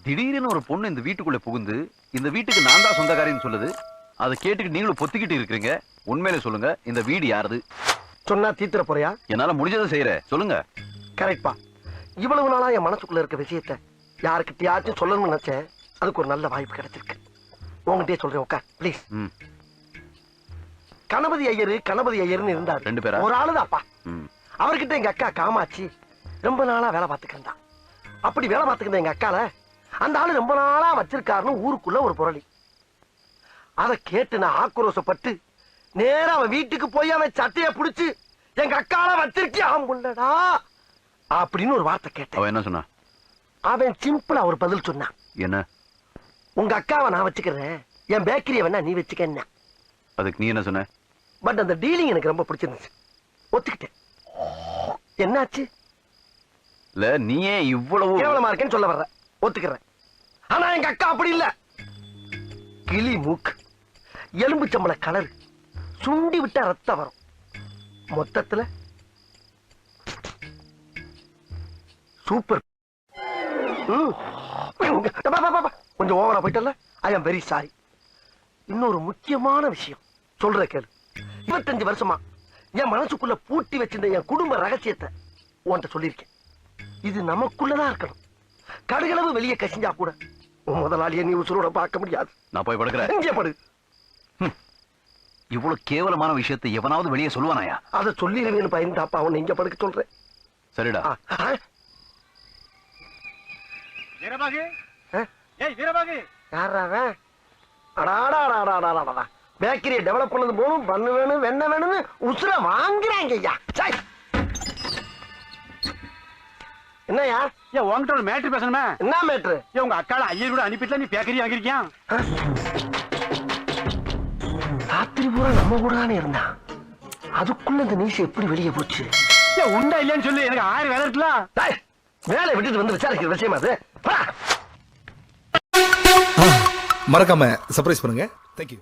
திடீர்னு ஒரு பொண்ணு இந்த வீட்டுக்குள்ள புகுந்து இந்த வீட்டுக்கு நான் தான் சொந்தக்காரின்னு சொல்லுது. அதை கேட்டுக்கிட்டு நீங்களும் பொத்திக்கிட்டு இருக்கிறீங்க. உண்மையில சொல்லுங்க, இந்த வீடு யாருது? சொன்னா தீத்துற போறியா? என்னால முடிஞ்சதை செய்யறேன், சொல்லுங்க. கரெக்ட்பா. இவ்வளவு நாளா என் மனசுக்குள்ள இருக்க விஷயத்த யாருக்கிட்டயாச்சும் சொல்லணும்னு நினைச்சேன். அதுக்கு ஒரு நல்ல வாய்ப்பு கிடைச்சிருக்கு. உங்ககிட்டயே சொல்றேன், உட்கார் ப்ளீஸ். கணபதி ஐயர்னு இருந்தாரு. 2 பேரா? ஒரு ஆளுதான்ப்பா. அவர்கிட்ட எங்க அக்கா காமாட்சி ரொம்ப நாளா வேலை பார்த்துக்கிறா. அப்படி வேலை பார்த்துக்கிற எங்க அக்கால அந்த ஆளு ரொம்ப நாளா வச்சிருக்காருன்னு ஊருக்குள்ள ஒரு புரளி. அதை கேட்டு நான் ஆக்ரோஷப்பட்டு நேரா அவன் வீட்டுக்கு போய் அவன் சட்டைய புடிச்சு எங்க அக்கால வச்சிருக்கியா முள்ளடா அப்படின்னு ஒரு வார்த்தை கேட்டேன். அவன் என்ன சொன்னா? அவன் சிம்பிளா ஒரு பதில் சொன்னான். என்ன? உங்க அக்காவை நான் வச்சுக்கிறேன், என் பேக்கரிய வேணா நீ வச்சுக்க. அதுக்கு நீ என்ன சொன்ன? பட் அந்த டீலிங் எனக்கு ரொம்ப பிடிச்சிருந்துச்சு, ஒத்துக்கிட்டேன். என்னாச்சு? இல்ல நீ ஏன் இவ்வளவு கேவலமா இருக்கேன்னு சொல்ல வர்ற, ஒத்துக்கிறேன். ஆனா எங்க அக்கா அப்படி இல்ல. கிளி மூக்கு, எலும்பு சம்பள கலர், சுண்டி விட்டா ரத்தம் வரும். மொத்தத்துல சூப்பர். கொஞ்சம் ஓவரா போயிட்டல. ஐ ஆம் வெரி சாரி. இன்னொரு முக்கியமான விஷயம் சொல்ற கேளு. 25 வருஷமா என் மனசுக்குள்ள பூட்டி வச்சிருந்த என் குடும்ப ரகசியத்தை உன்கிட்ட சொல்லியிருக்கேன். இது நமக்குள்ளதான் இருக்கணும். கடுகளவு வெளியே கசிஞ்சா கூட உன் முதலாளியை நீ உசுரோட பார்க்க முடியாது. நான் போய் படுக்கிறேன். இங்கே படு. இவ்வளவு கேவலமான விஷயத்தை எவனாவது வெளியே சொல்லுவானாயா? அதை சொல்லிடுவேன்னு பயந்தாப்பா அவனை இங்க படுக்க சொல்றேன். சரிடா. வீரபாகு, ஏய் வீரபாகு, யாரா அவன்? அடாடாடாடாடாடா, பேக்கரியை டெவலப் பண்ணது போனும், பண்ணு வேணும், வெண்ணெய் வேணும்னு உசுர வாங்குறாங்க ஐயா. என்னையா? ஏன் உன்கிட்ட ஒரு மேட்ரு பேசணுமே? என்ன மேட்ரு? ஏன் உங்க அக்கால ஐயர் கூட அனுப்பிட்டுல நீ பேக்கரி வாங்கிருக்கியா? ராத்திரி பூரா நம்ம கூடதானே இருந்தான். அதுக்குள்ள இந்த நியூஸ் எப்படி வெளியே போச்சு? ஏன் உண்டா இல்லையான்னு சொல்லி, எனக்கு 1000 வேலை இருக்குல்ல. வேலை விட்டுட்டு வந்து விசாரிக்கிற விஷயமா அது? மறக்காம சர்ப்ரைஸ் பண்ணுங்க. தேங்க்யூ.